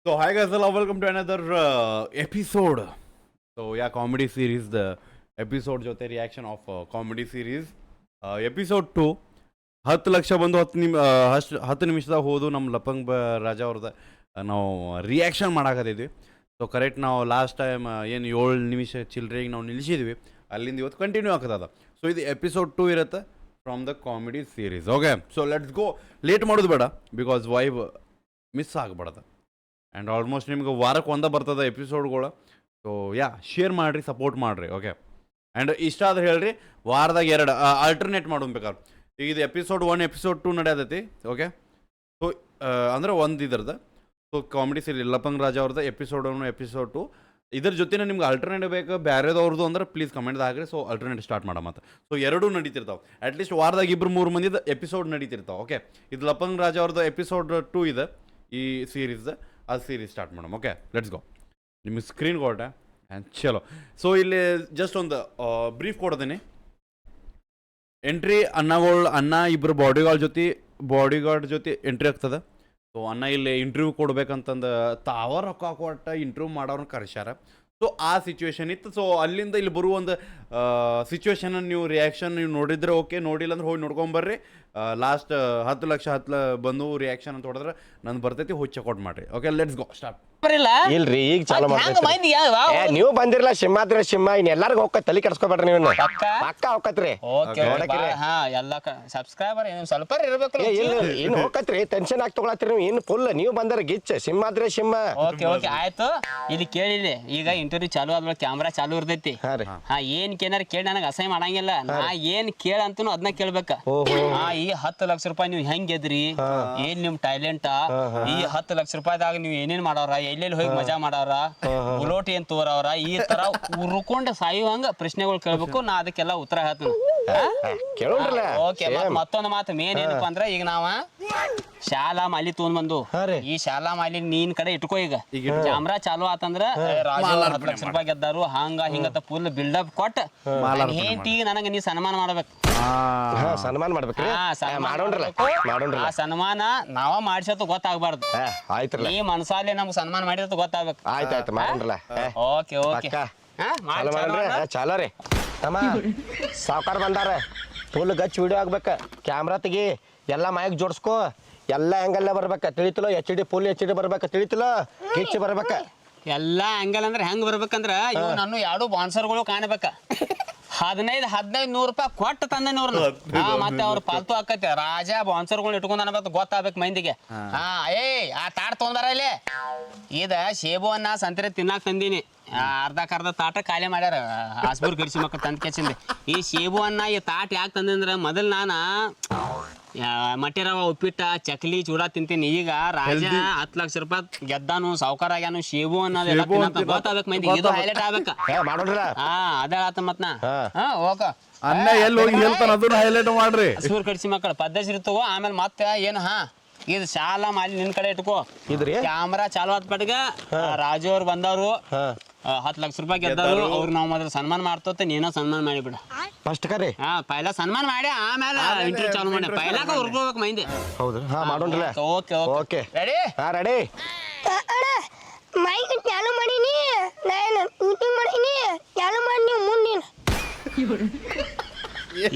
So hi guys, hello, welcome to another episode. So yeah, comedy series, the episode ಜೊತೆ reaction of comedy series episode 2 10 lakh ಬಂದು 10 ನಿಮಿಷದಾಗ ಹೋದು ನಮ್ಮ ಲಪಂಗ್ ರಾಜಾ ಅವ್ರದ್ದು ನಾವು reaction ಮಾಡಾಕತ್ತಿದ್ವಿ. So correct ನಾವು last time ಏನು 7 ನಿಮಿಷ ಚಿಲ್ಲರೆಗೆ ನಾವು ನಿಲ್ಲಿಸಿದ್ವಿ, ಅಲ್ಲಿಂದ ಇವತ್ತು ಕಂಟಿನ್ಯೂ ಆಗ್ತದ. ಸೊ ಇದು ಎಪಿಸೋಡ್ 2 ಇರುತ್ತೆ from the comedy series. Okay, so let's go. Late ಮಾಡೋದು ಬೇಡ, ಬಿಕಾಸ್ ವೈಬ್ ಮಿಸ್ ಆಗಬಾರ್ದು. ಆ್ಯಂಡ್ ಆಲ್ಮೋಸ್ಟ್ ನಿಮ್ಗೆ ವಾರಕ್ಕೆ ಒಂದೇ ಬರ್ತದೆ ಎಪಿಸೋಡ್ಗಳು. ಸೊ ಯಾ, ಶೇರ್ ಮಾಡಿರಿ, ಸಪೋರ್ಟ್ ಮಾಡಿರಿ. ಓಕೆ, ಆ್ಯಂಡ್ ಇಷ್ಟ ಆದ್ರೆ ಹೇಳ್ರಿ, ವಾರದಾಗ 2 ಆಲ್ಟರ್ನೇಟ್ ಮಾಡೋದು ಬೇಕಾದ್ರೆ. ಈಗ ಇದು ಎಪಿಸೋಡ್ 1 ಎಪಿಸೋಡ್ 2 ನಡೆಯತೈತಿ. ಓಕೆ, ಸೊ ಅಂದ್ರೆ ಒಂದು ಇದ್ರದ್ದು. ಸೊ ಕಾಮಿಡಿ ಸೀರೀಸ್ ಲಪಂಗ್ ರಾಜಾ ಅವ್ರದ್ದು ಎಪಿಸೋಡ್ 1 ಎಪಿಸೋಡ್ 2 ಇದ್ರ ಜೊತೆ ನಿಮ್ಗೆ ಆಲ್ಟರ್ನೇಟಿವ್ ಬೇಕು ಬೇರೆದವ್ರದ್ದು ಅಂದ್ರೆ please comment agri. So alternative start ಮಾಡೋ ಮತ್ತು ಸೊ ಎರಡೂ ನಡೀತಿರ್ತಾವೆ. ಅಟ್ಲೀಸ್ಟ್ ವಾರದಾಗ 2-3 ಮಂದಿದ ಎಪಿಸೋಡ್ ನಡೀತಿರ್ತಾವೆ. ಓಕೆ, ಇದು ಲಪಂಗ್ ರಾಜಾ ಅವ್ರದ್ದು ಎಪಿಸೋಡ್ 2 ಇದೆ ಈ ಸೀರೀಸ್. ಆ ಸೀರೀಸ್ ಸ್ಟಾರ್ಟ್ ಮಾಡೋಣ. Okay, let's go. ನಿಮಗೆ ಸ್ಕ್ರೀನ್ ಕೊಟ್ಟೆ ಆ್ಯಂಡ್ ಚಲೋ. ಸೊ ಇಲ್ಲಿ ಜಸ್ಟ್ ಒಂದು ಬ್ರೀಫ್ ಕೊಡ್ತೀನಿ. ಎಂಟ್ರಿ ಅಣ್ಣ ಇಬ್ಬರು ಬಾಡಿಗಾರ್ಡ್ ಜೊತೆ ಎಂಟ್ರಿ ಆಗ್ತದೆ. ಸೊ ಅಣ್ಣ ಇಲ್ಲಿ ಇಂಟರ್ವ್ಯೂ ಕೊಡ್ಬೇಕಂತಂದು ತಾವ ರೊಕ್ಕ ಕೊಟ್ಟು ಇಂಟರ್ವ್ಯೂ ಮಾಡೋರನ್ನ ಕರೆಸ್ಯಾರ. ಸೊ ಆ ಸಿಚುವೇಶನ್ ಇತ್ತು. ಸೊ ಅಲ್ಲಿಂದ ಇಲ್ಲಿ ಬರುವ ಒಂದು ಸಿಚುವೇಶನ್ ನೀವು ರಿಯಾಕ್ಷನ್ ನೀವು ನೋಡಿದ್ರೆ ಓಕೆ, ನೋಡಿಲ್ಲ ಅಂದ್ರೆ ಹೋಗಿ ನೋಡ್ಕೊಂಬರ್ರಿ. ಲಾಸ್ಟ್ 10 ಲಕ್ಷ ಬಂದು ರಿಯಾಕ್ಷನ್ ಅಂತ ಹೊಡೆದ್ರೆ ನಂದು ಬರ್ತೈತಿ, ಹೋಗಿ ಚೆಕ್ಔಟ್ ಮಾಡ್ರಿ. Okay, let's go, start. ಇಲ್ರಿ ಈಗ ಚಾಲು ಮಾಡ್ತೀವಿ. ನೀವು ಬಂದಿರಲ್ಲ ಸಿಂಹಾದ್ರೆ ಸಿಂಹ, ಇನ್ ಎಲ್ಲಾರ್ಗು ಹೋಗ್ತ ತಲೆ ಕೆಡ್ಸ್ಕೊಬೇಡ್ರಿ. ನೀವು ಪಕ್ಕ ಹೋಗತ್ರಿ. ಸಬ್ಸ್ಕ್ರೈಬರ್ ಸ್ವಲ್ಪ ಇರ್ಬೇಕು. ಇನ್ ಹೋಗತ್ರಿ, ಟೆನ್ಷನ್ ಆಗಿ ತಗೊಳತ್ರಿ ನೀವು. ಇನ್ ಫುಲ್ ನೀವು ಬಂದ್ರ ಗಿಚ್ ಸಿಂಹಾದ್ರೆ ಸಿಂಹ. ಓಕೆ ಓಕೆ ಆಯ್ತು. ಇಲ್ಲಿ ಕೇಳಿಲ್ಲ, ಈಗ ಇಂಟರ್ವ್ಯೂ ಚಾಲು ಆದ್ಮೇಲೆ ಕ್ಯಾಮ್ರಾ ಚಾಲು ಇರ್ತೈತಿ. ಏನ್ ಕೇನಾರ ಕೇಳಿ ನನಗೆ ಅಸಹ್ಯ ಮಾಡಂಗಿಲ್ಲ. ನಾ ಏನ್ ಕೇಳ ಅಂತನೂ ಅದನ್ನ ಕೇಳ್ಬೇಕ. ಈ 10 ಲಕ್ಷ ರೂಪಾಯಿ ನೀವು ಹೆಂಗ್ ಗೆದ್ರಿ, ಏನ್ ನಿಮ್ ಟ್ಯಾಲೆಂಟ್, ಈ 10 ಲಕ್ಷ ರೂಪಾಯಿದಾಗ ನೀವು ಏನೇನ್ ಮಾಡವ್ರ, ಎಲ್ಲೆಲ್ಲಿ ಹೋಗಿ ಮಜಾ ಮಾಡವ್ರ, ಬುಲೋಟಿ ಏನ್ ತೋರವ್ರ, ಈ ತರ ಉರ್ಕೊಂಡ್ ಸಾಯುವಂಗ ಪ್ರಶ್ನೆಗಳು ಕೇಳ್ಬೇಕು. ನಾ ಅದಕ್ಕೆಲ್ಲ ಉತ್ತರ ಹೇಳ್ತೀನಿ. ಓಕೆ, ಮತ್ತೊಂದು ಮಾತು ಮೇನ್ ಏನಪ್ಪಾ ಅಂದ್ರ, ಈಗ ನಾವ ಶಾಲಾ ಮಾಲಿ ತಗೊಂಡ್ ಬಂದು ಈ ಶಾಲಾ ಮಾಲಿ ನೀನ್ ಕಡೆ ಇಟ್ಕೋ. ಈಗ ಕ್ಯಾಮ್ರಾ ಚಾಲು ಆತಂದ್ರ 10 ಲಕ್ಷ ರೂಪಾಯಿ ಗೆದ್ದಾರು ಹಂಗ ಹಿಂಗತ್ತ ಫುಲ್ ಬಿಲ್ಡಪ್ ಕೊಟ್ಟ ಹೆಂಡತಿಗೆ ನನಗ ನೀ ಸನ್ಮಾನ ಮಾಡ್ಬೇಕು. ಸನ್ಮಾನ ಮಾಡ್ಬೇಕ್ರಿ. ಆ ಸನ್ಮಾನ ನಾವ ಮಾಡ್ಸತ್ತು ಗೊತ್ತಾಗ್ಬಾರ್ದು. ಈ ಮನಸಾಲೆ ನಮ್ಗೆ ಸನ್ಮಾನ ಮಾಡಿರತ್ತು ಗೊತ್ತಾಗ್ಬೇಕು. ಆಯ್ತಾಯ್ತು ಮಾಡೋಣ್ರಲ್ಲ. ಓಕೆ ಓಕೆ ಚಾಲೋ ರೀ. ತಮ್ಮ ಸಾವ್ಕಾರ ಬಂದಾರ, ಫುಲ್ ಗಚ್ ವಿಡಿಯೋ ಆಗ್ಬೇಕ. ಕ್ಯಾಮ್ರಾ ತೆಗಿ, ಎಲ್ಲ ಮೈಕ್ ಜೋಡ್ಸ್ಕೋ, ಎಲ್ಲ ಆ್ಯಂಗಲ್ ಬರ್ಬೇಕ. ತಿಳಿತಲೋ HD ಫುಲ್ HD ಬರ್ಬೇಕ. ತಿಳಿತಲೋ ಕಿಚ್ ಬರ್ಬೇಕ. ಎಲ್ಲಾ ಆಂಗಲ್ ಅಂದ್ರೆ ಹೆಂಗ್ ಬರ್ಬೇಕಂದ್ರ, ಇವ್ ನಾನು 2 ಬಾನ್ಸರ್ಗಳು ಕಾಣಬೇಕ. 1500 ರೂಪಾಯಿ ಕೊಟ್ಟು ತಂದೆ ನೋಡ್ರಿ. ಮತ್ತೆ ಅವ್ರು ಪಾಲ್ತು ಹಾಕತಿ ರಾಜ ಬಾನ್ಸರ್ಗಳು ಇಟ್ಕೊಂಡ್ ಅನ್ಬೇಕು ಗೊತ್ತಾಗ್ಬೇಕು ಮಂದಿಗೆ. ಆ ತಾಟ್ ತೊಂದಾರ ಇಲ್ಲಿ. ಇದ ಸೇಬು ಅನ್ನ ಸಂತರೆ ತಿನ್ನಾಕ ತಂದೀನಿ. ಅರ್ಧ ತಾಟ ಖಾಲಿ ಮಾಡ್ಯಾರ ಹಾಸ್ಬೂರ್ ಗಡಿಸಿ ಮಕ್ಕಳು ತಂದ್ ಕೆಸಿಂದ. ಈ ಸೇಬು ಅನ್ನ ಈ ತಾಟ್ ಯಾಕೆ ತಂದಂದ್ರ, ಮೊದಲ್ ನಾನ ಮಟ್ಟಿ ರವ ಉಪ್ಪಿಟ್ಟ ಚಕ್ಲಿ ಚೂಡ ತಿಂತೀನಿ. ಈಗ ರಾಜ 10 ಲಕ್ಷ ರೂಪಾಯಿ ಗೆದ್ದಾನು, ಸಾವ್ಕಾರ ಆಗ್ಯಾನು, ಸೇಬು ಅನ್ನೋದೆಲ್ಲ ಗೊತ್ತಾಗ್ಬೇಕು ಮಂದಿ. ಇದು ಹೈಲೈಟ್ ಆಗ್ಬೇಕ. ಅದ ಆತ ಮತ್ ನಾ ಹೋಗ ಅನ್ನ ಎಲ್ಲಿ ಹೋಗಿ ಹೇಳ್ತಾನ ಅದನ್ನ ಹೈಲೈಟ್ ಮಾಡ್ರಿ. ಹಸ್ಬೂರ್ ಕಡಿಸಿ ಮಕ್ಕಳು ಪದ್ಧತಿ ತಗೋ. ಆಮೇಲೆ ಮತ್ತೆ ಏನು ಇದು ಶಾಲಾ ಮಾಲಿ ನಿನ್ ಕಡೆ ಇಟ್ಕೋ. ಕ್ಯಾಮ್ರಾ ಚಾಲು ಆದ ಪಟ್ಗ ರಾಜು ಅವ್ರು ಬಂದವ್ರು 10 ಲಕ್ಷ ರೂಪಾಯಿ ಗೆದ್ದವ್ರು. ಅವ್ರು ನಾವು ಮೊದಲು ಸನ್ಮಾನ ಮಾಡ್ತೋತೆ, ನೀನೋ ಸನ್ಮಾನ ಮಾಡಿಬಿಡ ಫಸ್ಟ್ ಕರೆ. ಪೈಲ ಸನ್ಮಾನ ಮಾಡಿ ಆಮೇಲೆ ಇಂಟರ್ವ್ಯೂ ಚಾಲು ಮಾಡಿ. ಪೈಲಾಗ ಉರ್ಕೋಬೇಕು ಮೈಂದಿ. ಹೌದು, ಮಾಡೋಣ. Okay okay ready. Ready. Mic ಚಾಲು ಮಾಡೀನಿ, ನಾನು ಶೂಟಿಂಗ್ ಮಾಡೀನಿ. ಚಾಲು ಮಾಡಿ ನೀವು ಮುಂದಿನ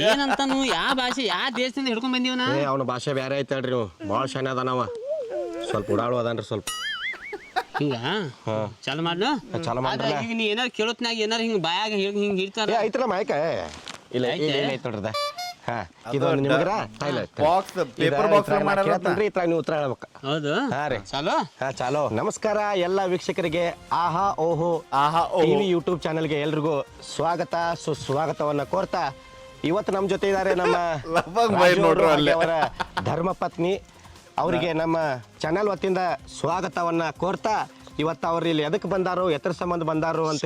ಏನಂತ ನೀವು ಯಾವ ಭಾಷೆ ಯಾವ ದೇಶದಿಂದ ಹಿಡ್ಕೊಂಡ್ ಬಂದೀವನ? ಅವನ ಭಾಷೆ ಬೇರೆ ಐತೆ ಹೇಳ್ರಿ. ನೀವು ಭಾಳ ಶಾನೆ ಅದಾನವ, ಸ್ವಲ್ಪ ಉಡಾಳು ಅದನ್ರಿ ಸ್ವಲ್ಪ. ಹಿಂಗ ಚಾಲು ಮಾಡ್ಲು. ಚಾಲು ಮಾಡ್ರಿ. ಈಗ ನೀ ಏನಾರು ಕೇಳೋತ್ನಾಗ ಏನಾರು ಹಿಂಗ ಬಾಯಾಗ ಹಿಂಗ ಹಿಡ್ತಾರ ಐತ್ರಲ್ಲ ಮೈಕ. ಇಲ್ಲ ಐತ್ ನೋಡ್ರದ. ಇದು ನಿಮಗ್ರ ಬಾಕ್ಸ್ ಪೇಪರ್ ಬಾಕ್ಸ್ ಮಾಡ್ರಿ. ಇತ್ರ ನೀವು ಉತ್ತರ ಹೇಳ್ಬೇಕು. ಹೌದು. ರೀ ಚಾಲು ಚಾಲು. ನಮಸ್ಕಾರ ಎಲ್ಲ ವೀಕ್ಷಕರಿಗೆ. ಆಹಾ ಓಹೋ ಟಿವಿ ಯೂಟ್ಯೂಬ್ ಚಾನೆಲ್ಗೆ ಎಲ್ರಿಗೂ ಸ್ವಾಗತ ಸುಸ್ವಾಗತವನ್ನ ಕೋರ್ತಾ, ಇವತ್ತು ನಮ್ಮ ಜೊತೆ ಇದ್ದಾರೆ ನಮ್ಮ ಅವರ ಧರ್ಮ ಪತ್ನಿ. ಅವರಿಗೆ ನಮ್ಮ ಚಾನೆಲ್ ವತಿಯಿಂದ ಸ್ವಾಗತವನ್ನ ಕೋರ್ತಾ, ಇವತ್ತು ಅವ್ರು ಇಲ್ಲಿ ಎದಕ್ಕೆ ಬಂದಾರು, ಎತ್ತರ ಸಂಬಂಧ ಬಂದಾರು ಅಂತ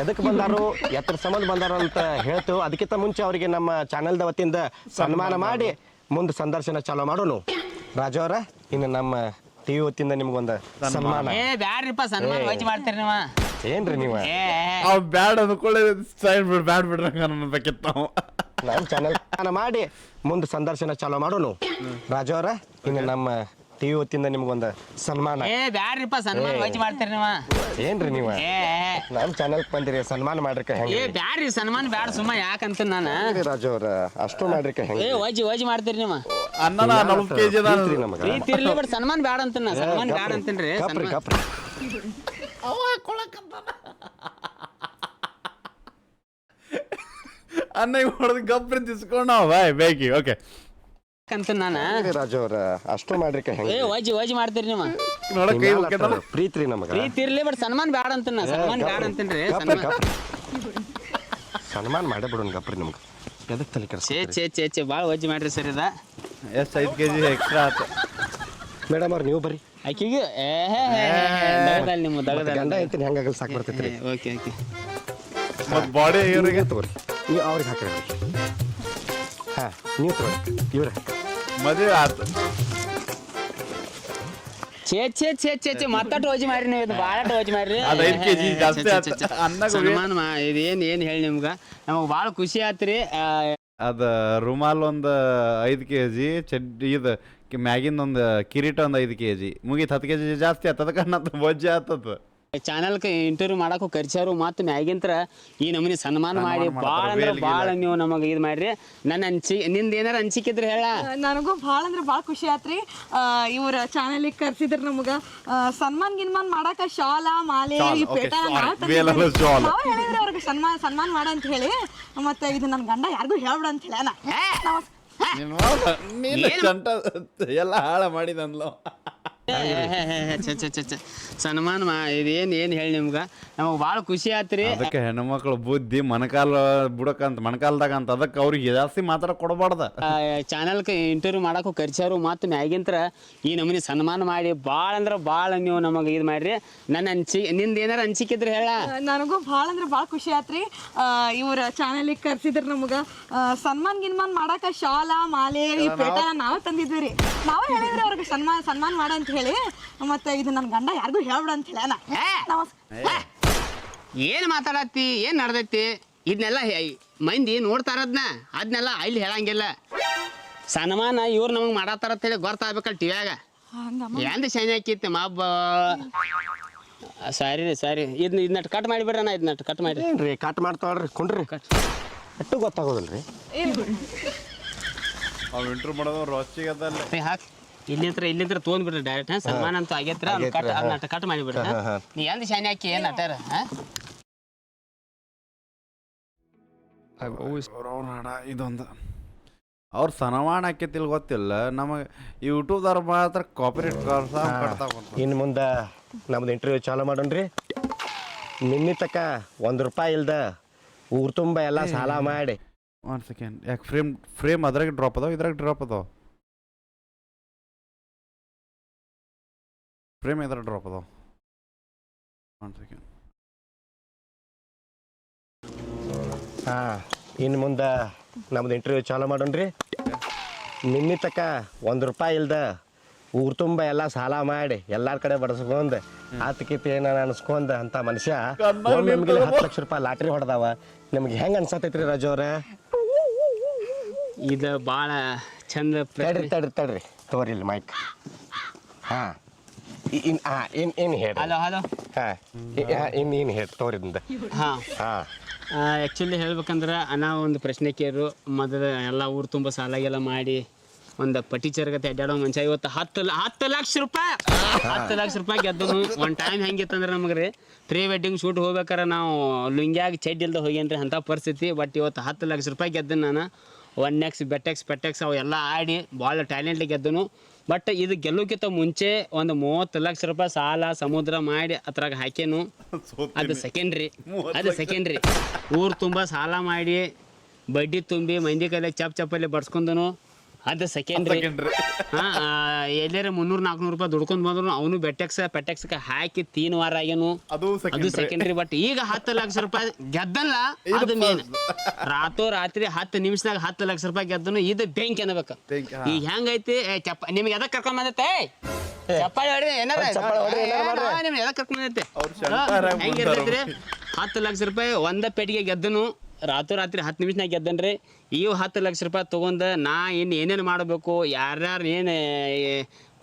ಎದಕ್ಕೆ ಬಂದಾರು, ಎತ್ತರ ಸಂಬಂಧ ಬಂದಾರು ಅಂತ ಹೇಳ್ತು. ಅದಕ್ಕಿಂತ ಮುಂಚೆ ಅವರಿಗೆ ನಮ್ಮ ಚಾನೆಲ್ದ ವತಿಯಿಂದ ಸನ್ಮಾನ ಮಾಡಿ ಮುಂದೆ ಸಂದರ್ಶನ ಚಾಲೂ ಮಾಡೋನು. ರಾಜು ಅವರ, ಇನ್ನು ನಮ್ಮ ಟಿವಿ ವತಿಯಿಂದ ನಿಮ್ಗೊಂದು ಸನ್ಮಾನ. ಬ್ಯಾಡ್ರಿಪ್ಪ, ಸನ್ಮಾನ ವಹಿಸಿ ಮಾಡ್ತೀರಿ ನೀವು. ಏನ್ರಿ ನೀವು ಬ್ಯಾಡ್ ಅಂದ್ಕೊಳ್ಳಿ ಸೈಡ್ ಬ್ಯಾಡ್ ಬಿಡ್ರಂಗ ಬೇಕಿತ್ತು. ನಾವು ನಮ್ಮ ಚಾನೆಲ್ ಮಾಡಿ ಮುಂದೆ ಸಂದರ್ಶನ ಚಾಲೂ ಮಾಡೋನು. ರಾಜು ಅವರ, ಇನ್ನು ನಮ್ಮ ಟಿವಿ ಹೊತ್ತಿಂದ ನಿಮ್ಗೊಂದು ಸನ್ಮಾನ. ಏ ಬ್ಯಾಡ್ರಿಪ್ಪ ಸನ್ಮಾನ ವಜ್ ಮಾಡ್ತೀರಿ ನೀವ. ಏನ್ರಿ ನೀವು ನಮ್ಮ ಚಾನಲ್ ಬಂದಿರಿ ಸನ್ಮಾನ ಮಾಡ್ರಿಕ ಹೆಂಗೆ? ಏ ಬ್ಯಾಡ್ರಿ ಸನ್ಮಾನ ಬ್ಯಾಡ ಸುಮ್ಮ ಯಾಕಂತ ನಾನು ರಾಜು ಅವ್ರ ಅಷ್ಟು ಮಾಡ್ರಿಕ ಹೆಂಗೆ? ಏ ವಜ್ ಮಾಡ್ತೀರಿ ನೀವು. ಅನ್ನನ 40 kg ನಮಗ ಪ್ರೀತಿ ಇರ್ಲಿ ಬಟ್ ಸನ್ಮಾನ ಬ್ಯಾಡ ಅಂತ ಸನ್ಮಾನ ಬ್ಯಾಡ ಅಂತೇನ್ರಿ. ಕಪ್ರಿ ಕಪ್ರಿ ಅನ್ನ ಹೊಡೆದು ಗಪ್ರಿ ತಿಸ್ಕೊಂಡು ಬಾಯ್ ಬೇಕಿ. ಓಕೆ ಅಂತ ನಾನು ರಾಜು ಅವ್ರ ಅಷ್ಟು ಮಾಡ್ರಿಕ ಹೆಂಗೆ? ಏ ವಜ್ ಮಾಡ್ತೀರಿ ನೀವು. ನೋಡಕ್ ಪ್ರೀತಿ ನಮಗ ಪ್ರೀತಿ ಇರ್ಲಿ ಬಟ್ ಸನ್ಮಾನ ಬ್ಯಾಡ ಅಂತ ಸನ್ಮಾನ ಬ್ಯಾಡ ಅಂತೇನ್ರಿ. ಸನ್ಮಾನ ಮಾಡೇ ಬಿಡೋಣ ಗಪ್ರಿ ನಿಮ್ಗೆ ಎದಕ್ ತಲೆ ಕೆಡ್ಸ ಚೇ ಭಾಳ ವಜ್ ಮಾಡ್ರಿ ಸರ್ ಇದ. ಎಷ್ಟು 5 kg ಎಕ್ಸ್ಟ್ರಾ ಆಯ್ತು ಮೇಡಮ್ ಅವ್ರು ನೀವು ಬರ್ರಿ. ಆಕಿಗೆ ದಗದಲ್ಲಿ ನಿಮ್ಮ ದಗದಲ್ಲಿ ಗಂಡ ಐತಿನಿ ಹೆಂಗಾಗಲ್ಲ ಸಾಕು ಬರ್ತೈತ್ರಿ. ಓಕೆ ಮತ್ತು ಬಾಡಿ ಇವರಿಗೆ ತಗೋರಿ ನೀವು ಅವ್ರಿಗೆ ಹಾಕಿರಿ. ಹಾಂ ನೀವು ತಗೋರಿ ಇವ್ರೆ ಮದುವೆ ಆಯ್ತು. ಚೇ ಮತ್ತಟ್ಟು ವಜ್ ಮಾಡ್ರಿ ನೀವು. ಇದು ಭಾಳ ವಜ್ ಮಾಡ್ರಿ. ಅದು 5 kg ಜಾಸ್ತಿ ಆಯ್ತು. ಸನ್ಮಾನ ಇದು ಏನು ಹೇಳಿ ನಿಮ್ಗೆ ನಮಗೆ ಭಾಳ ಖುಷಿ ಆತ್ರಿ. ಅದು ರುಮಾಲ್ ಒಂದು 5 kg, ಚಡ್ಡಿ ಇದು ಮ್ಯಾಗಿಂದ ಒಂದು ಕಿರೀಟ ಒಂದು 5 kg ಮುಗೀತು. 10 kg ಜಾಸ್ತಿ ಆಯ್ತು. ಅದಕ್ಕೆ ನನ್ನ ವಜ್ಜೆ ಆತದ. ಚಾನಲ್ಗೆ ಇಂಟರ್ವ್ಯೂ ಮಾಡಕ್ಕೂ ಕರ್ಸ್ಯಾರು ಮತ್ತು ಮ್ಯಾಗಿಂತ್ರ ಈ ನಮೂನಿ ಸನ್ಮಾನ ಮಾಡಿ ಭಾಳ ಅಂದ್ರೆ ಭಾಳ ನೀವು ನಮಗೆ ಇದು ಮಾಡ್ರಿ. ನನ್ನ ನಿಂದ ಏನಾರ ಅನ್ಸಿಕಿದ್ರೆ ಹೇಳ. ನನಗೂ ಭಾಳ ಅಂದ್ರೆ ಭಾಳ ಖುಷಿ ಆತ್ರಿ. ಇವ್ರ ಚಾನಲಿಗೆ ಕರ್ಸಿದ್ರು ನಮ್ಗೆ ಸನ್ಮಾನ್ ಗಿನ್ಮಾನ್ ಮಾಡಾಕ ಶಾಲ ಮಾಲೆ ಈ ಪೇಟ ನಾವು ಹೇಳಿದ್ರಿ ಅವ್ರಿಗೆ ಸನ್ಮಾನ ಮಾಡ ಅಂತ ಹೇಳಿ. ಮತ್ತೆ ಇದು ನನ್ನ ಗಂಡ ಯಾರಿಗೂ ಹೇಳ್ಬಿಡ ಅಂತ ಹೇಳ ಎಲ್ಲ ಹಾಳ ಮಾಡಿದನ್ಲೋ. ಸನ್ಮಾನ ಏನು ಹೇಳಿ ನಿಮ್ಗೆ ನಮಗೆ ಭಾಳ ಖುಷಿ ಆತ್ರಿ. ಅದಕ್ಕೆ ಹೆಣ್ಮಕ್ಳು ಬುದ್ಧಿ ಮಣಕಾಲ್ದಾಗ ಅಂತ ಅದಕ್ಕೆ ಅವ್ರಿಗೆ ಜಾಸ್ತಿ ಮಾತ್ರ ಕೊಡಬಾರ್ದ. ಚಾನಲ್ಗೆ ಇಂಟರ್ವ್ಯೂ ಮಾಡಕ್ಕೂ ಕರ್ಸ್ಯಾರು ಮತ್ತು ಮ್ಯಾಗಿಂತ್ರ ಈ ನಮೂನಿ ಸನ್ಮಾನ ಮಾಡಿ ಭಾಳ ಅಂದ್ರೆ ಭಾಳ ನೀವು ನಮಗೆ ಇದು ಮಾಡ್ರಿ. ನನ್ನ ನಿಂದ ಏನಾರ ಅನ್ಸಿಕಿದ್ರೆ ಹೇಳ. ನನಗೂ ಭಾಳ ಅಂದ್ರೆ ಭಾಳ ಖುಷಿ ಆತ್ರಿ. ಇವ್ರ ಚಾನಲಿಗೆ ಕರ್ಸಿದ್ರು ನಮ್ಗೆ ಸನ್ಮಾನ್ ಗಿನ್ಮಾನ್ ಮಾಡಾಕ ಶಾಲ ಮಾಲೆ ಈ ಪೇಟ ನಾವು ತಂದಿದ್ವಿ ರೀ. ನಾವು ಹೇಳಿದ್ರಿ ಅವ್ರಿಗೆ ಸನ್ಮಾನ ಮಾಡ ಅಂತ ಹೇಳಿ. ಮತ್ತೆ ಇದು ನನ್ನ ಗಂಡ ಯಾರಿಗೂ ಹೇಳ್ಬಿಡ ಅಂತ ಹೇಳ. ಏನು ಮಾತಾಡತ್ತಿ? ಏನು ನಡ್ದೈತಿ? ಇದನ್ನೆಲ್ಲ ಮಂದಿ ನೋಡ್ತಾರದ್ನ ಅದನ್ನೆಲ್ಲ ಇಲ್ಲಿ ಹೇಳಂಗಿಲ್ಲ. ಸನ್ಮಾನ ಇವ್ರು ನಮಗೆ ಮಾಡತ್ತಾರ ಅಂತೇಳಿ ಗೊತ್ತಾಗ್ಬೇಕಲ್ಲ ಟಿವ್ಯಾಗ. ಎಂದ ಶನಿ ಹಾಕಿತ್ತೆ ಮಾಬ್ಬ. ಸಾರಿ ಇದನ್ನ ಕಟ್ ಮಾಡಿಬಿಡ್ರಣ. ಇದನ್ನ ಕಟ್ ಮಾಡಿ ಏನ್ರಿ ಕಟ್ ಮಾಡ್ತಾವ್ರಿ ಕುಂಡ್ರಿ ಅಟ್ಟು ಗೊತ್ತಾಗೋದಿಲ್ರಿ. ಅವ್ ಇಂಟ್ರೂ ಮಾಡೋದು ರೊಚ್ಚಿಗೆ ಹಾಕಿ ಇಲ್ಲಿಂತ್ರ ತೊಗೊಂಡ್ಬಿಡ್ರಿ ಡೈರೆಕ್ಟ್. ಸನ್ಮಾನ ಅಂತ ಆಗೈತ್ರ ಅದನ್ನ ಕಟ್ ಮಾಡಿಬಿಡ್ರಿ. ನೀ ಎಂದ ಶಾನಿ ಹಾಕಿ ಏನು ಅಟ್ಟಾರ ಇದೊಂದು ಅವ್ರ ಸನ್ಮಾನ ಆಕೈತಿಲ್ ಗೊತ್ತಿಲ್ಲ ನಮಗೆ. ಯೂಟ್ಯೂಬ್ದವ್ರು ಮಾತ್ರ ಕಾಪಿರೇಟ್ ಇನ್ನು ಮುಂದೆ ನಮ್ದು ಇಂಟರ್ವ್ಯೂ ಚಾಲು ಮಾಡೋಣ್ರಿ. ನಿನ್ನೆ ತಕ್ಕ ₹1 ಇಲ್ದ ಊರು ತುಂಬ ಎಲ್ಲ ಸಾಲ ಮಾಡಿ. 1 ಸೆಕೆಂಡ್. ಯಾಕೆ ಫ್ರೇಮ್ ಅದ್ರಾಗ ಡ್ರಾಪ್ ಅದಾವ ಇದ್ರಾಗ ಡ್ರಾಪ್ ಅದಾವ? ಫ್ರೇಮ್ ಎದ್ರ ಡ್ರಾಪ್ ಅದಾವ? 1 ಸೆಕೆಂಡ್. ಹಾಂ ಇನ್ನು ಮುಂದೆ ನಮ್ದು ಇಂಟರ್ವ್ಯೂ ಚಾಲು ಮಾಡೋಣ್ರಿ. ನಿನ್ನೆ ತಕ್ಕ ₹1 ಇಲ್ದ ಊರು ತುಂಬ ಎಲ್ಲ ಸಾಲ ಮಾಡಿ ಎಲ್ಲಾರ ಕಡೆ ಬಡಸ್ಕೊಂಡ್ ಆತಕಿತ್ ಏನ ಅನ್ಸ್ಕೊಂಡ್ ಅಂತ ಮನುಷ್ಯ ನಮ್ಗೆ ₹10,00,000 ಲಾಟ್ರಿ ಹೊಡೆದಾವ. ನಿಮ್ಗೆ ಹೆಂಗೆ ಅನ್ಸತೈತ್ರಿ ರಾಜು ಅವ್ರ? ಇದು ಭಾಳ ಚಂದ. ತಡ್ರಿ ತೋರಿ ಇಲ್ಲಿ ಮೈಕ್. ಹಾಂ ಏನು ಹೇಳಿ. ಹಲೋ ಹಾಂ ಇನ್ನು ಹೇಳಿ ತೋರಿಂದ. ಹಾಂ ಆ್ಯಕ್ಚುಲಿ ಹೇಳ್ಬೇಕಂದ್ರೆ ನಾವು ಒಂದು ಪ್ರಶ್ನೆ ಕೇರು. ಮೊದಲು ಎಲ್ಲ ಊರು ತುಂಬ ಸಾಲಾಗೆಲ್ಲ ಮಾಡಿ ಒಂದು ಪಟೀಚರ್ಗತೆ ಅಡ್ಡಾಡೋ ಮನುಷ್ಯ ಇವತ್ತು 10 ಲಕ್ಷ ರೂಪಾಯಿ 10 ಲಕ್ಷ ರೂಪಾಯಿ ಗೆದ್ದನು. ಒಂದು ಟೈಮ್ ಹೆಂಗಿತ್ತಂದ್ರೆ ನಮಗೆ ರೀ ಪ್ರೀ ವೆಡ್ಡಿಂಗ್ ಶೂಟ್ ಹೋಗ್ಬೇಕಾರೆ ನಾವು ಲುಂಗ್ಯಾಗ ಚಡ್ಡಿ ಇಲ್ದ ಹೋಗ್ಯಾನ್ರಿ ಅಂಥ ಪರಿಸ್ಥಿತಿ. ಬಟ್ ಇವತ್ತು 10 ಲಕ್ಷ ರೂಪಾಯಿ ಗೆದ್ದನು ನಾನು. 1X ಬೆಟ್ಟೆಕ್ಸ್ ಅವೆಲ್ಲ ಆಡಿ ಭಾಳ ಟ್ಯಾಲೆಂಟ್ಲಿ ಗೆದ್ದನು. ಬಟ್ ಇದು ಗೆಲ್ಲೋಕ್ಕಿಂತ ಮುಂಚೆ ಒಂದು 30 ಲಕ್ಷ ರೂಪಾಯಿ ಸಾಲ ಸಮುದ್ರ ಮಾಡಿ ಅದ್ರಾಗ ಹಾಕೇನು. ಅದು ಸೆಕೆಂಡ್ರಿ ಊರು ತುಂಬ ಸಾಲ ಮಾಡಿ ಬಡ್ಡಿ ತುಂಬಿ ಮಂದಿ ಕೈಲಿ ಚಪ್ಪಲಿ ಬಡ್ಸ್ಕೊಂಡನು. ಅದು ಸೆಕೆಂಡ್ರಿ. ಎಲ್ಲಾರ 300-400 ರೂಪಾಯಿ ದುಡ್ಕೊಂಡು ಬಂದ್ರು ಅವನು ಪೆಟೆಕ್ಸ್ಗೆ ಹಾಕಿ 3 ವಾರ ಆಗ್ಯನು. ಅದು ಸೆಕೆಂಡ್ರಿ. ಬಟ್ ಈಗ 10 ಲಕ್ಷ ರೂಪಾಯಿ ಗೆದ್ದಲ್ಲ ಅದು ಮೇನ್. ರಾತ್ರಿ 10 ನಿಮಿಷದಾಗ 10 ಲಕ್ಷ ರೂಪಾಯಿ ಗೆದ್ದನು. ಇದು ಬೆಂಕಿ ಅನ್ನಬೇಕು. ಈಗ ಹೆಂಗೈತಿ ನಿಮ್ಗೆ ಎದಕ್ಕೆ ಕರ್ಕೊಂಡ್ ಬಂದೈತೆ? ಚಪ್ಪಾಳಿ ಹೊಡ್ರಿ ಏನಾರ ನಿಮ್ಗೆ ಎದಕ್ಕೆ ಕರ್ಕೊಂಡ್ ಬಂದೈತೆ? ಹೆಂಗಿರ್ತೈತ್ರಿ 10 ಲಕ್ಷ ರೂಪಾಯಿ ಒಂದ ಪೆಟ್ಟಿಗೆ ಗೆದ್ದನು. ರಾತ್ರಿ 10 ನಿಮಿಷನಾಗ ಗೆದ್ದನ್ರಿ. ಇವು 10 ಲಕ್ಷ ರೂಪಾಯಿ ತೊಗೊಂಡು ನಾ ಏನೇನು ಮಾಡಬೇಕು, ಯಾರ್ಯಾರು ಏನು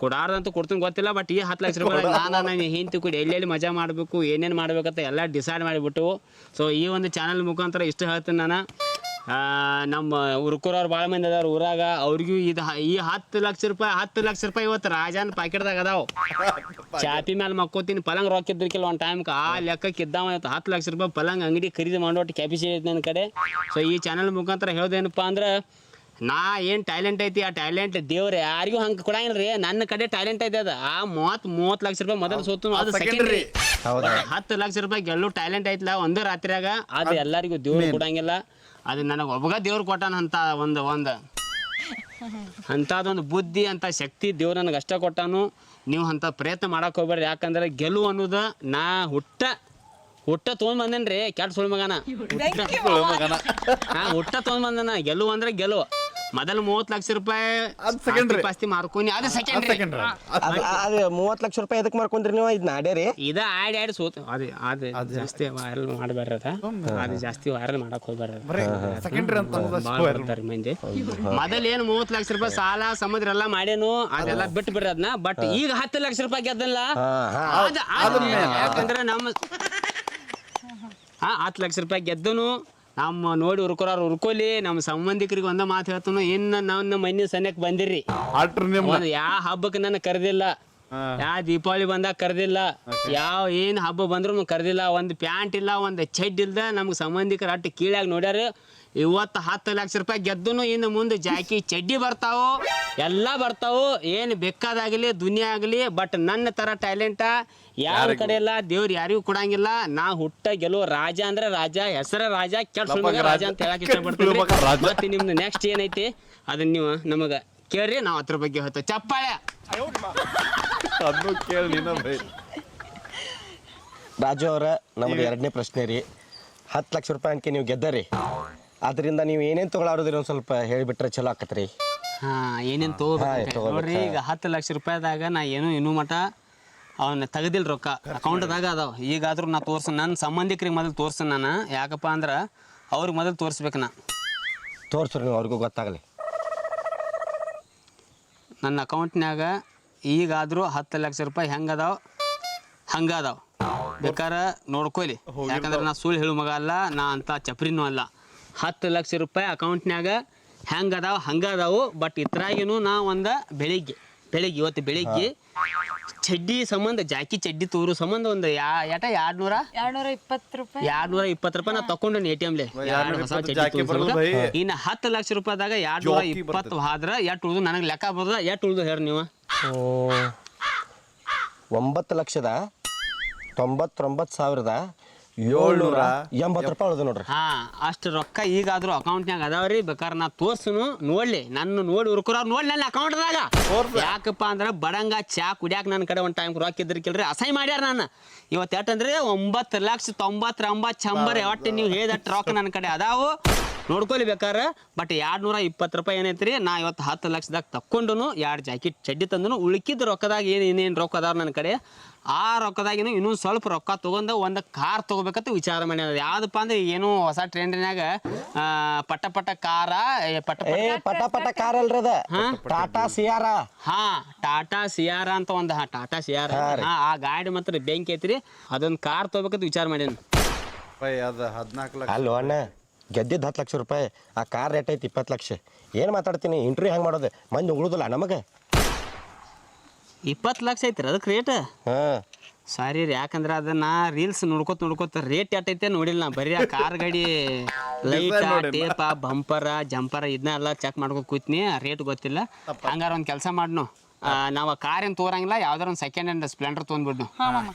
ಕೊಡಾರ್ದಂತೂ ಕೊಡ್ತೀನಿ ಗೊತ್ತಿಲ್ಲ, ಬಟ್ ಈ 10 ಲಕ್ಷ ರೂಪಾಯಿ ನಾನು ಹಿಂತಿ ಕೂಡಿ ಎಲ್ಲೆಲ್ಲಿ ಮಜಾ ಮಾಡಬೇಕು ಏನೇನು ಮಾಡ್ಬೇಕಂತ ಎಲ್ಲ ಡಿಸೈಡ್ ಮಾಡಿಬಿಟ್ಟು ಸೊ ಈ ಒಂದು ಚಾನಲ್ ಮುಖಾಂತರ ಇಷ್ಟು ಹೇಳ್ತೀನಿ ನಾನು. ನಮ್ಮ ಉರ್ಕೂರವ್ರು ಭಾಳ ಮಂದಿ ಅದಾರ ಊರಾಗ, ಅವ್ರಿಗೂ ಇದು ಈ 10 ಲಕ್ಷ ರೂಪಾಯಿ ಇವತ್ತು ರಾಜಾನ್ ಪ್ಯಾಕೆಟ್ದಾಗ ಅದಾವ. ಚಾಪಿ ಮೇಲೆ ಮಕ್ಕೋತೀನಿ, ಪಲಂಗ್ ರೊಕ್ಕ ಇದ್ರಿಕಿಲ್ಲ ಒಂದು ಟೈಮ್ಗೆ ಆ ಲೆಕ್ಕಕ್ಕೆ ಇದ್ದಾವ. ಇವತ್ತು 10 ಲಕ್ಷ ರೂಪಾಯಿ ಪಲಂಗ್ ಅಂಗಡಿ ಖರೀದಿ ಮಾಡೋಟ್ಟು ಕ್ಯಾಪಿಸಿಟಿ ಐತೆ ನನ್ನ ಕಡೆ. ಸೊ ಈ ಚಾನಲ್ ಮುಖಾಂತರ ಹೇಳ್ದೇನಪ್ಪ ಅಂದ್ರೆ ನಾ ಏನು ಟ್ಯಾಲೆಂಟ್ ಐತಿ ಆ ಟ್ಯಾಲೆಂಟ್ ದೇವ್ರೆ ಯಾರಿಗೂ ಹಂಗೆ ಕೊಡಂಗಿಲ್ಲ ರೀ. ನನ್ನ ಕಡೆ ಟ್ಯಾಲೆಂಟ್ ಐತೆ ಅದು. ಆ 30 ಲಕ್ಷ ರೂಪಾಯಿ ಮೊದಲು ಸೋತು ಅದು ಸೆಕೆಂಡ್ರಿ. 10 ಲಕ್ಷ ರೂಪಾಯಿ ಗೆಲ್ಲು ಟ್ಯಾಲೆಂಟ್ ಐತಲ್ಲ ಒಂದು ರಾತ್ರಿಯಾಗ, ಅದು ಎಲ್ಲರಿಗೂ ದೇವ್ರು ಕೊಡಂಗಿಲ್ಲ. ಅದು ನನಗೆ ಒಬ್ಬಗ ದೇವ್ರು ಕೊಟ್ಟಾನ ಅಂತ ಒಂದು ಅಂಥದ್ದೊಂದು ಬುದ್ಧಿ ಅಂತ ಶಕ್ತಿ ದೇವ್ರು ನನಗೆ ಅಷ್ಟ ಕೊಟ್ಟಾನು. ನೀವು ಅಂಥ ಪ್ರಯತ್ನ ಮಾಡಕ್ಕೆ ಹೋಗ್ಬೇಡ್ರಿ. ಯಾಕಂದ್ರೆ ಗೆಲುವು ಅನ್ನೋದು ನಾ ಹುಟ್ಟ ತೊಗೊಂಡ್ ಬಂದೇನ್ರಿ. ಕೆಟ್ಟ ಸುಳ್ಳು ಮಗನ ಹುಟ್ಟ ತೊಗೊಂಡ್ ಬಂದನ. ಗೆಲುವು ಅಂದ್ರೆ ಗೆಲುವು. ಮೊದಲು 30 ಲಕ್ಷ ರೂಪಾಯಿ ಪಾಸ್ತಿ ಮಾರ್ಕೊನಿ, ಅದು ಸೆಕೆಂಡ್ರಿ. ಅದು 30 ಲಕ್ಷ ರೂಪಾಯಿ ಎದಕ್ಕೆ ಮಾರ್ಕೊಂಡ್ರಿ ನೀವು? ಇದನ್ನ ಆಡ್ಯಾರಿ ಇದ ಆಡಿ ಸೋತು. ಅದು ಜಾಸ್ತಿ ವೈರಲ್ ಮಾಡಬೇಡ್ರಿ. ಅದು ಜಾಸ್ತಿ ವೈರಲ್ ಮಾಡಕ್ ಹೋಗ್ಬೇಡ್ರಿ. ಮಂದಿ ಮೊದಲ್ ಏನು 30 ಲಕ್ಷ ರೂಪಾಯಿ ಸಾಲ ಸಮುದ್ರ ಎಲ್ಲ ಮಾಡೇನು, ಅದೆಲ್ಲ ಬಿಟ್ಟು ಬಿಡ್ರಿ ಅದನ್ನ. ಬಟ್ ಈಗ 10 ಲಕ್ಷ ರೂಪಾಯಿ ಗೆದ್ದಲ್ಲ. ಯಾಕಂದ್ರೆ ನಮ್ಮ 10 ಲಕ್ಷ ರೂಪಾಯಿ ಗೆದ್ದನು. ನಮ್ಮ ನೋಡಿ ಉರ್ಕೋಲಿ. ನಮ್ಮ ಸಂಬಂಧಿಕರಿಗೆ ಒಂದ ಮಾತು ಹೇಳ್ತಾನು, ಇನ್ನು ನನ್ನ ಮನೆ ಸನ್ಯಕ್ಕೆ ಬಂದಿರ್ರಿ. ಯಾವ ಹಬ್ಬಕ್ಕೆ ನನ್ನ ಕರೆದಿಲ್ಲ, ಯಾವ ದೀಪಾವಳಿ ಬಂದಾಗ ಕರೆದಿಲ್ಲ, ಯಾವ ಏನು ಹಬ್ಬ ಬಂದ್ರು ಕರೆದಿಲ್ಲ. ಒಂದು ಪ್ಯಾಂಟ್ ಇಲ್ಲ, ಒಂದು ಚಡ್ಡಿ ಇಲ್ದ ನಮ್ಗೆ ಸಂಬಂಧಿಕರು ಅಟ್ಟು ಕೀಳಾಗಿ ನೋಡ್ಯಾರ. ಇವತ್ತು 10 ಲಕ್ಷ ರೂಪಾಯಿ ಗೆದ್ದನು. ಇನ್ನು ಮುಂದೆ ಜಾಕಿ ಚಡ್ಡಿ ಬರ್ತಾವು, ಎಲ್ಲ ಬರ್ತಾವು, ಏನು ಬೇಕಾದಾಗಲಿ ದುನಿಯಾ ಆಗಲಿ. ಬಟ್ ನನ್ನ ಥರ ಟ್ಯಾಲೆಂಟ ಯಾರ ಕಡೆ ಇಲ್ಲ, ದೇವ್ರು ಯಾರಿಗೂ ಕೊಡಂಗಿಲ್ಲ. ನಾ ಹುಟ್ಟ ಗೆಲುವ ರಾಜ ಅಂದ್ರೆ ರಾಜ, ಹೆಸರ ರಾಜ, ಕೆಟ್ಟ ರಾಜ ಅಂತ ಹೇಳಕ್ ಇಷ್ಟಪಡ್ತೀನಿ. ಮತ್ತೆ ನಿಮ್ದು ನೆಕ್ಸ್ಟ್ ಏನೈತಿ ಅದನ್ನ ನೀವು ನಮಗೆ ಕೇಳ್ರಿ, ನಾವು ಅದ್ರ ಬಗ್ಗೆ ಹೇಳ್ತೇವೆ. ಚಪ್ಪಾಳೆ ರಾಜು ಅವರ ನಮ್ದು 2ನೇ ಪ್ರಶ್ನೆ ರೀ. 10 ಲಕ್ಷ ರೂಪಾಯಿ ಅನ್ಕೆ ನೀವು ಗೆದ್ದರಿ, ಅದರಿಂದ ನೀವು ಏನೇನು ತಗೊಳ್ಳೋದಿಲ್ಲ ಒಂದು ಸ್ವಲ್ಪ ಹೇಳಿಬಿಟ್ರೆ ಚಲೋ ಆಕತ್ರಿ. ಏನೇನು ತಗೋಬೇಕು ನೋಡ್ರಿ. ಈಗ 10 ಲಕ್ಷ ರೂಪಾಯಿದಾಗ ನಾ ಇನ್ನೂ ಮಟ ಅವನ್ನ ತೆಗೆದಿಲ್ಲ, ರೊಕ್ಕ ಅಕೌಂಟ್ದಾಗ ಅದಾವ. ಈಗಾದ್ರೂ ನಾ ನನ್ನ ಸಂಬಂಧಿಕರಿಗೆ ಮೊದಲು ತೋರ್ಸನ್ ನಾನು. ಯಾಕಪ್ಪ ಅಂದ್ರೆ ಅವ್ರಿಗೆ ಮೊದಲು ತೋರಿಸ್ಬೇಕು. ನಾ ತೋರಿಸ್ರಿ ನೀವು, ಅವ್ರಿಗೂ ಗೊತ್ತಾಗಲಿ. ನನ್ನ ಅಕೌಂಟ್ನ್ಯಾಗ ಈಗಾದ್ರೂ 10 ಲಕ್ಷ ರೂಪಾಯಿ ಹೆಂಗದಾವ ಹಂಗದಾವ, ಬೇಕಾರೆ ನೋಡ್ಕೊಲಿ. ಯಾಕಂದ್ರೆ ನಾ ಸುಳ್ಳು ಹೇಳು ಮಗ ಅಲ್ಲ, ನಾ ಅಂತ ಚಪ್ರಿನೂ ಅಲ್ಲ. 10 ಲಕ್ಷ ರೂಪಾಯಿ ಅಕೌಂಟ್ನ್ಯಾಗ ಹೆಂಗದಾವ ಹಂಗದಾವು. ಬಟ್ ಇದ್ರಾಗಿನೂ ನಾ ಬೆಳಿಗ್ಗೆ ಇವತ್ತು ಬೆಳಿಗ್ಗೆ ಚಡ್ಡಿ ಸಂಬಂಧ, ಜಾಕಿ ಚಡ್ಡಿ ತೋರು ಸಂಬಂಧ ಒಂದು 220 ರೂಪಾಯಿ ನಾ ತಕೊಂಡೇನಿ ATM. ಹೊಸ ಚಡ್ಡಿ ತೋರಿಸ್ಬೇಕು. ಇನ್ನು 10 ಲಕ್ಷ ರೂಪಾಯಿದಾಗ 220 ಆದ್ರೆ ಎಷ್ಟು ಉಳಿದು ನನಗೆ ಲೆಕ್ಕ ಬರೋದ? ಎಷ್ಟು ಉಳಿದು ಹೇಳಿ ನೀವು? 9,99,780 ರೂಪಾಯಿ ಉಳಿದು ನೋಡ್ರಿ. ಅಷ್ಟು ರೊಕ್ಕ ಈಗಾದ್ರೂ ಅಕೌಂಟ್ನಾಗ ಅದಾವ್ರಿ. ಬೇಕಾದ್ರೆ ನಾ ತೋರ್ಸುನು ನೋಡ್ಲಿ, ನನ್ನ ನೋಡಿ ಹುರ್ಕೋರು ನೋಡಿ ನನ್ನ ಅಕೌಂಟ್ದಾಗ. ಯಾಕಪ್ಪ ಅಂದ್ರೆ ಬಡಂಗ ಚಾ ಕುಡಿಯಾಕ ನನ್ನ ಕಡೆ ಒಂದು ಟೈಮ್ ರೊಕ್ಕ ಇದ್ರಿಕಿಲ್ರಿ, ಅಸಹ್ಯ ಮಾಡ್ಯಾರ. ನಾನು ಇವತ್ತು ಎಷ್ಟಂದ್ರೆ 9,90,90,100 ಒಟ್ಟು ನೀವು ಹೇಳಿದಟ್ಟು ರೊಕ್ಕ ನನ್ನ ಕಡೆ ಅದಾವು, ನೋಡ್ಕೊಲಿ ಬೇಕಾರೆ. ಬಟ್ 220 ರೂಪಾಯಿ ಏನೈತ್ರಿ, ನಾ ಇವತ್ತು 10 ಲಕ್ಷದಾಗ ತಕ್ಕೊಂಡು 2 ಜಾಕೆಟ್ ಚಡ್ಡಿ ತಂದನು. ಉಳ್ಕಿದ ರೊಕ್ಕದಾಗ ಇನ್ನೇನು ರೊಕ್ಕ ಅದಾವ ನನ್ನ ಕಡೆ. ಆ ರೊಕ್ಕದಾಗಿನೂ ಇನ್ನೊಂದು ಸ್ವಲ್ಪ ರೊಕ್ಕ ತೊಗೊಂಡು ಒಂದು ಕಾರ್ ತೊಗೋಬೇಕಂತ ವಿಚಾರ ಮಾಡ್ಯಾರ. ಯಾವುದಪ್ಪ ಅಂದ್ರೆ ಏನು ಹೊಸ ಟ್ರೆಂಡ್ನಾಗ ಪಟ ಕಾರ ಪಟ ಕಾರ್ ಅಲ್ರಿ ಅದ, ಟಾಟಾ ಸಿಯಾರ. ಟಾಟಾ ಸಿಯಾರ ಅಂತ ಒಂದು ಟಾಟಾ ಸಿಯಾರ ಆ ಗಾಡಿ ಮಾತ್ರ ಬೆಂಕಿ ಐತ್ರಿ. ಅದೊಂದು ಕಾರ್ ತೊಗೋಬೇಕಂತ ವಿಚಾರ ಮಾಡ್ಯಾನ. ಅಲ್ಲೋ ಅಣ್ಣ, ಗೆದ್ದಿದ್ದು 10 ಲಕ್ಷ ರೂಪಾಯಿ, ಆ ಕಾರ್ ರೇಟ್ ಐತಿ 20 ಲಕ್ಷ. ಏನು ಮಾತಾಡ್ತೀನಿ, ಇಂಟರ್ವ್ಯೂ ಹೆಂಗೆ ಮಾಡೋದು? ಮಂದಿ ಉಳಿದಿಲ್ಲ ನಮಗೆ. 20 ಲಕ್ಷ ಐತ್ರಿ ಅದಕ್ಕೆ ರೇಟ್? ಸಾರಿ ರೀ, ಯಾಕಂದ್ರೆ ಅದನ್ನ ರೀಲ್ಸ್ ನೋಡ್ಕೋತ ರೇಟ್ ಎಟ್ಟೈತೆ ನೋಡಿಲ್ಲ ನಾ. ಬರೀ ಆ ಕಾರ್ ಗಾಡಿ ಲೈಟ್, ಟೇಪ, ಬಂಪರ, ಜಂಪರ ಇದನ್ನೆಲ್ಲ ಚೆಕ್ ಮಾಡ್ಕೊ ಕೂತ್ನಿ. ರೇಟ್ ಗೊತ್ತಿಲ್ಲ. ಹಂಗಾರ ಒಂದು ಕೆಲಸ ಮಾಡ್ನು, ನಾವು ಕಾರ್ ಏನು ತೋರಂಗಿಲ್ಲ, ಯಾವ್ದಾರ ಒಂದು ಸೆಕೆಂಡ್ ಹ್ಯಾಂಡ್ ಸ್ಪ್ಲೆಂಡರ್ ತೊಗೊಂಡ್ಬಿಡ್ನು.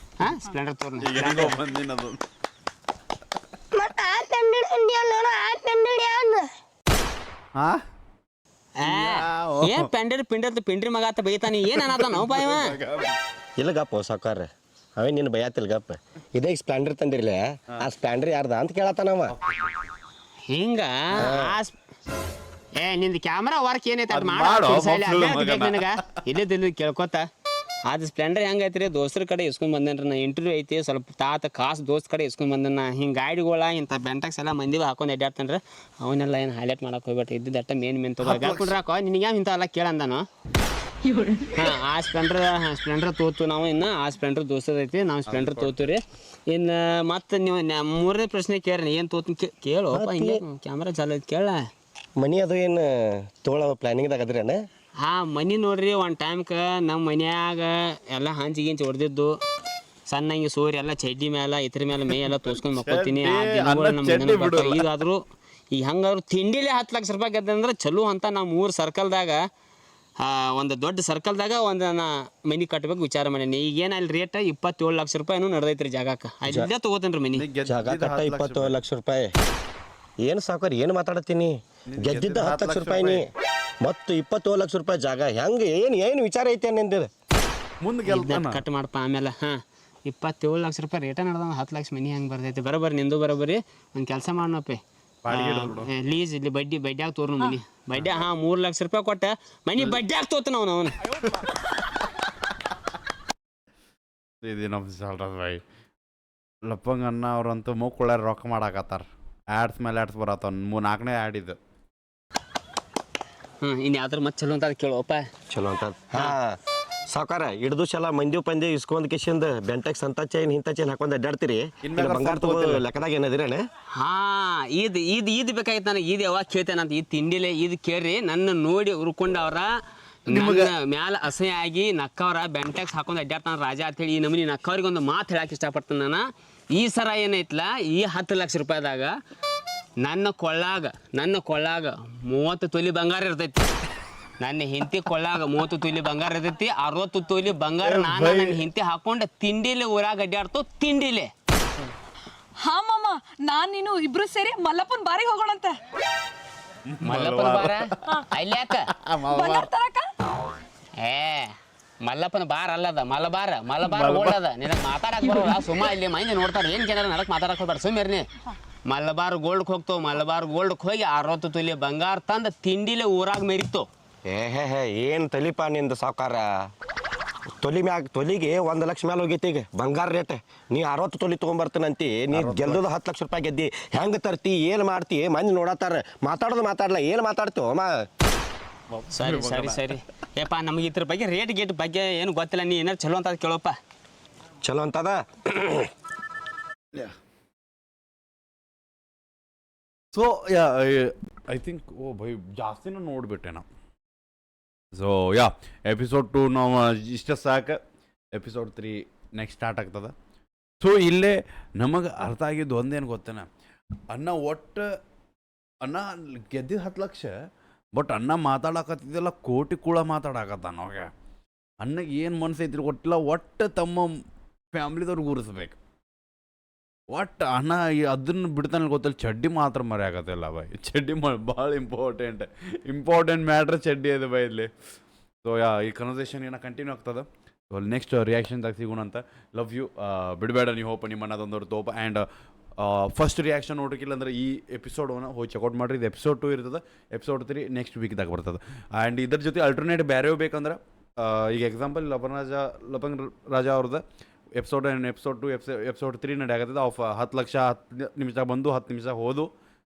ಸ್ಪ್ಲೆಂಡರ್ ತೋರ್ನ. ಏನ್ ಪಿಂಡ್ರಿ ಮಗ ಆತ ಬೈತಾನಿ, ಏನ್ ಅನ್ನತ ನಾವು ಬಾಯವ? ಇಲ್ಲ ಗಪ್ಪ ಸಾಕಾರ, ಅವೇ ನಿನ್ನ ಬೈಯಾತಿಲ್ ಗಪ್ಪ. ಇದೇ ಸ್ಪ್ಲೆಂಡರ್ ತಂದಿರ್ಲಿ, ಆ ಸ್ಪ್ಲೆಂಡರ್ ಯಾರ್ದ ಅಂತ ಕೇಳತ್ತಾನವ. ಹಿಂಗ ನಿಂದು ಕ್ಯಾಮ್ರಾ ವರ್ಕ್ ಏನೈತೆ ಅದು ನನಗ ಇಲ್ಲದಿಲ್ಲ ಕೇಳ್ಕೊತ. ಅದು ಸ್ಪ್ಲೆಂಡರ್ ಹೆಂಗೈತ್ರಿ, ದೋಸ್ತರ ಕಡೆ ಇಸ್ಕೊಂಡ್ ಬಂದೇನ್ರಿ ನಾ. ಇಂಟರ್ವ್ಯೂ ಐತಿ, ಸ್ವಲ್ಪ ಕಾಸು ದೋಸ್ತ ಕಡೆ ಇಸ್ಕೊಂಡ್ ಬಂದನ. ಹಿಂಗೆ ಗಾಡಿಗಳ ಇಂಥ ಬೆಂಟಕ್ಸ್ ಎಲ್ಲ ಮಂದಿ ಹಾಕೊಂಡು ಅಡ್ಡಾಡ್ತಾನ್ರಿ. ಅವನ್ನೆಲ್ಲ ಏನು ಹೈಲೈಟ್ ಮಾಡಕ್ಕೆ ಹೋಗ್ಬಿಟ್ಟು ಇದ್ದಿದ್ದಟ್ಟ ಮೇನ್ ತಗೋಡ್ರಾಕೋ ನಿನಗೆ ಯಾವ ಇಂಥವೆಲ್ಲ ಕೇಳಂದಾನು. ಹಾಂ ಆ ಸ್ಪ್ಲೆಂಡರ್ ತೋತು ನಾವು ಇನ್ನು ಆ ಸ್ಪ್ಲೆಂಡರ್ ದೋಸ್ತದೈತಿ ನಾವು ಸ್ಪ್ಲೆಂಡರ್ ತೋತೀವಿ ಇನ್ನು ಮತ್ತೆ ನೀವು ಮೂರನೇ ಪ್ರಶ್ನೆ ಕೇಳ್ರಿ ಏನು ತೋತು ಕೇಳು ಹಿಂಗೆ ಕ್ಯಾಮ್ರಾ ಚಾಲು ಐತಿ ಕೇಳ ಮನಿ ಅದು ಏನು ತೊಗೊಳ್ಳೋ ಪ್ಲಾನಿಂಗ್ದಾಗ ಅದ್ರೇನ? ಮನಿ ನೋಡ್ರಿ ಒಂದು ಟೈಮ್ಗೆ ನಮ್ಮ ಮನ್ಯಾಗ ಎಲ್ಲ ಹಂಚಿಗಿಂಚಿ ಹೊಡೆದಿದ್ದು ಸಣ್ಣ ಹಿಂಗೆ ಸೋರಿ ಎಲ್ಲ ಚಡ್ಡಿ ಮೇಲೆ ಇತರ ಮೇಲೆ ಮೈ ಎಲ್ಲ ತೋರ್ಸ್ಕೊಂಡು ಮಕ್ಕೊತೀನಿ ಈಗಾದರೂ ಈಗ ಹಂಗಾದ್ರು ತಿಂಡಿಲೇ 10 ಲಕ್ಷ ರೂಪಾಯಿ ಗೆದ್ದಂದ್ರೆ ಚಲೋ ಅಂತ ನಾವು 3 ಸರ್ಕಲ್ದಾಗ ಒಂದು ದೊಡ್ಡ ಸರ್ಕಲ್ದಾಗ ಒಂದು ಮನಿ ಕಟ್ಬೇಕು ವಿಚಾರ ಮಾಡೀನಿ. ಈಗೇನು ಅಲ್ಲಿ ರೇಟ್ 27 ಲಕ್ಷ ರೂಪಾಯಿನೂ ನಡೆದೈತ್ರಿ ಜಾಗಕ್ಕೆ ಅಲ್ಲೇ ತೊಗೋತೇನೆ ರೀ ಮನಿ. ಜಾಗ ಕಟ್ಟ 27 ಲಕ್ಷ ರೂಪಾಯಿ ಏನು ಸಾವುಕಾರ ಏನು ಮಾತಾಡತ್ತೀನಿ? ಗೆದ್ದಿದ್ದ 10 ಲಕ್ಷ ರೂಪಾಯಿನಿ ಮತ್ತು 27 ಲಕ್ಷ ರೂಪಾಯಿ ಜಾಗ ಹೆಂಗೆ ಏನು ವಿಚಾರ ಐತೆ ಅನ್ನಂದಿದೆ ಮುಂದೆ ಕಟ್ ಮಾಡಪ್ಪ ಆಮೇಲೆ 27 ಲಕ್ಷ ರೂಪಾಯಿ ರೇಟ ನಡೆದ 10 ಲಕ್ಷ ಮನಿ ಹೆಂಗೆ ಬರ್ತೈತಿ? ಬರೋಬ್ಬರಿ ನಿಂದು ಬರೋಬ್ಬರಿ ಒಂದು ಕೆಲಸ ಮಾಡೋಣಪ್ಪಿ ಲೀಸ್ ಇಲ್ಲಿ ಬಡ್ಡಿಯಾಗ ತೋರ್ನು ಮನಿ ಬಡ್ಡಿ 3 ಲಕ್ಷ ರೂಪಾಯಿ ಕೊಟ್ಟ ಮನಿ ಬಡ್ಡಿಯಾಗ ತೋತ ಅವನು ಇದು ನಮ್ಮ ಸಾಲ್ರಾಜ್ ಬಾಯಿ ಲಪ್ಪಂಗ ಅನ್ನ ಅವ್ರಂತೂ ಮೂಕೊಳ್ಳಾರ ರೊಕ್ಕ ಮಾಡಾಕತ್ತಾರ ಆ್ಯಡ್ಸ್ ಮೇಲೆ ಆ್ಯಡ್ಸ್ ಬರತ್ತ 3-4ನೇ ಆ್ಯಡ್ ಇದು ಇನ್ನು ಯಾವ್ದಾರು ಮತ್ತೆ ಚಲೋ ಅಂತ ಕೇಳುವಪ್ಪ ಚಲೋ ಅಂತ ಸಾವುಕಾರ ಹಿಡ್ದು ಸಲ ಮಂದಿ ಇಸ್ಕೊಂಡ್ ಕಿಶಿಂದ ಬೆಂಟೆಕ್ಸ್ ಅಂತ ಚೈನ್ ಇಂಥ ಚೈನ್ ಹಾಕೊಂಡ್ ಅಡ್ಡಾಡ್ತೀರಿ ಬಂಗಾರ ತಗೋ ಲೆಕ್ಕದಾಗ ಏನದಿರೇನೆ? ಇದು ಬೇಕಾಗಿತ್ತು ನನಗೆ ಇದು ಯಾವಾಗ ಕೇಳ್ತೇನಂತ ಈ ತಿಂಡಿಲೆ ಇದು ಕೇಳ್ರಿ ನನ್ನ ನೋಡಿ ಉರ್ಕೊಂಡವ್ರ ನಿಮ್ಗೆ ಮ್ಯಾಲ ಅಸಹ್ಯ ಆಗಿ ನಕ್ಕವ್ರ ಬೆಂಟೆಕ್ಸ್ ಹಾಕೊಂಡು ಅಡ್ಡಾಡ್ತಾನ ರಾಜ ಅಂತೇಳಿ ಈ ನಮೂನಿ ನಕ್ಕವ್ರಿಗೆ ಒಂದು ಮಾತು ಹೇಳಕ್ಕೆ ಇಷ್ಟಪಡ್ತೀನಿ ನಾನು. ಈ ಸರ ಏನೈತ್ಲ ಈ 10 ಲಕ್ಷ ರೂಪಾಯಿದಾಗ ನನ್ನ ಕೊಳ್ಳಾಗ 30 ತೊಲಿ ಬಂಗಾರ ಇರ್ತೈತಿ. ನನ್ನ ಹೆಂಡತಿ ಕೊಳ್ಳಾಗ 30 ತೊಲಿ ಬಂಗಾರ ಇರ್ತೈತಿ. 60 ತೊಲಿ ಬಂಗಾರ ನಾನು ನನ್ನ ಹೆಂಡತಿ ಹಾಕೊಂಡು ತಿಂಡಿಲೆ ಊರಾಗ ಅಡ್ಡಾಡ್ತು ತಿಂಡಿಲೆ. ಹಾ ಮಾಮ ನಾನ್ ನೀನು ಇಬ್ರು ಸೇರಿ ಮಲ್ಲಪ್ಪನ್ ಬಾರಿಗೆ ಹೋಗೋಣಂತೆ. ಮಲ್ಲಪ್ಪನ ಬಾರ ಅಲ್ಯಾಕ ಮಲ್ಲಪ್ಪನ ಬಾರ್ ಅಲ್ಲದ ಮಲಬಾರ್ ಗೋಲ್ಡ್ ಅದ. ನಿನಗೆ ಮಾತಾಡಕ್ ಬರೋಲ್ಲ ಸುಮ್ಮ ಇಲ್ಲಿ ಮಂದಿ ನೋಡ್ತಾರೆ ಏನು ಜನರ ನಡಕ್ ಮಾತಾಡಕ್ ಹೋಗ್ಬೇಡ ಸುಮ್ಮಿರ್ನಿ. ಮಲಬಾರ್ ಗೋಲ್ಡ್ ಹೋಗ್ತಾವ ಮಲಬಾರ್ ಗೋಲ್ಡ್ ಹೋಗಿ 60 ತೊಲಿ ಬಂಗಾರ ತಂದು ತಿಂಡಿಲೆ ಊರಾಗ ಮೆರಿತು. ಏನು ತಲಿಪ ನಿಂದ ಸಾವುಕಾರ ತೊಲಿಗೆ 1 ಲಕ್ಷ ಮೇಲೆ ಹೋಗೈತಿ ಈಗ ಬಂಗಾರ ರೇಟ್. ನೀ 60 ತೊಲಿ ತೊಗೊಂಬರ್ತೀನಂತಿ ನೀ ಗೆಲ್ದದ 10 ಲಕ್ಷ ರೂಪಾಯಿ ಗೆದ್ದಿ ಹೆಂಗೆ ತರ್ತಿ ಏನು ಮಾಡ್ತಿ ಮಂದಿ ನೋಡತ್ತಾರ ಮಾತಾಡಲ್ಲ ಏನು ಮಾತಾಡ್ತೀವ ಅಮ್ಮ? ಸರಿ ಏಪ್ಪ ನಮಗೆ ಇದ್ರ ಬಗ್ಗೆ ರೇಟ್ ಬಗ್ಗೆ ಏನು ಗೊತ್ತಿಲ್ಲ. ನೀ ಏನಾರು ಚಲೋ ಅಂತ ಕೇಳೋಪ್ಪ. ಚಲೋ ಅಂತದ ಸೊ ಐ ಥಿಂಕ್ ಭೈ ಜಾಸ್ತಿನೂ ನೋಡಿಬಿಟ್ಟೆ ನಾವು. ಸೊ ಎಪಿಸೋಡ್ 2 ನಾವು ಇಷ್ಟ ಸಾಕು. ಎಪಿಸೋಡ್ 3 ನೆಕ್ಸ್ಟ್ ಸ್ಟಾರ್ಟ್ ಆಗ್ತದೆ. ಸೊ ಇಲ್ಲೇ ನಮಗೆ ಅರ್ಥ ಆಗಿದ್ದು ಒಂದೇನು ಗೊತ್ತೇನ, ಅಣ್ಣ ಗೆದ್ದಿದ್ದು 10 ಲಕ್ಷ ಬಟ್ ಅಣ್ಣ ಮಾತಾಡಕತ್ತಿದ್ದೆಲ್ಲ ಕೋಟಿ ಕೂಡ ಮಾತಾಡಕತ್ತಾನ. ಅವಾಗ ಅಣ್ಣಗೆ ಏನು ಮನಸ್ಸೈತಿ ಗೊತ್ತಿಲ್ಲ, ಒಟ್ಟು ತಮ್ಮ ಫ್ಯಾಮ್ಲಿದವ್ರಿಗೆ ಉರಿಸ್ಬೇಕು. ಒಟ್ಟು ಅಣ್ಣ ಅದನ್ನು ಬಿಡ್ತಾನೆ ಗೊತ್ತಿಲ್ಲ, ಚಡ್ಡಿ ಮಾತ್ರ ಮರೆಯಾಗತ್ತಿಲ್ಲ ಬೈ. ಚಡ್ಡಿ ಭಾಳ ಇಂಪಾರ್ಟೆಂಟ್ ಮ್ಯಾಟ್ರ್ ಚಡ್ಡಿ ಅದು ಬೈ ಇಲ್ಲಿ. ಸೊ ಈ ಕನ್ವರ್ಸೇಷನ್ ಏನೋ ಕಂಟಿನ್ಯೂ ಆಗ್ತದೆ. ಸೊ ನೆಕ್ಸ್ಟ್ ರಿಯಾಕ್ಷನ್ದಾಗ ಸಿಗೋಣ ಅಂತ. Love you. ಬಿಡಬೇಡ ನೀವು ಹೋಪ ನಿಮ್ಮ ಅನ್ನೋದೊಂದವ್ರು ತೋಪ. ಆ್ಯಂಡ್ ಫಸ್ಟ್ ರಿಯಾಕ್ಷನ್ ನೋಡೋಕ್ಕಿಲ್ಲ ಅಂದ್ರೆ ಈ ಎಪಿಸೋಡನ್ನು ಹೋಗಿ ಚೆಕ್ಔಟ್ ಮಾಡಿರಿ. ಇದು ಎಪಿಸೋಡ್ 2 ಇರ್ತದೆ. ಎಪಿಸೋಡ್ 3 ನೆಕ್ಸ್ಟ್ ವೀಕ್ದಾಗ ಬರ್ತದೆ. ಆ್ಯಂಡ್ ಇದ್ರ ಜೊತೆ ಅಲ್ಟರ್ನೇಟ್ ಬೇರೆ ಬೇಕಂದ್ರೆ ಈಗ ಎಕ್ಸಾಂಪಲ್ ಲಪಂಗ್ ರಾಜ ಅವ್ರದ್ದು ಎಪಿಸೋಡ್ 2 ಎಪಿಸೋಡ್ 3 ನಡೆ ಆಗತ್ತದ. 10 ಲಕ್ಷ 10 ನಿಮಿಷ ಬಂದು 10 ನಿಮಿಷ ಹೋದು.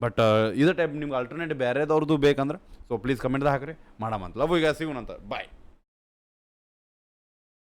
ಬಟ್ ಇದೇ ಟೈಪ್ ನಿಮ್ಗೆ ಅಲ್ಟರ್ನೇಟ್ ಬೇರೆದವ್ರದ್ದು ಬೇಕಂದ್ರೆ ಸೊ ಪ್ಲೀಸ್ ಕಮೆಂಟ್ದಾಗ ಹಾಕ್ರಿ ಮಾಡಮಂತ. ಲವ್ ಈಗ ಸಿಗೋಣಂತ. ಬಾಯ್.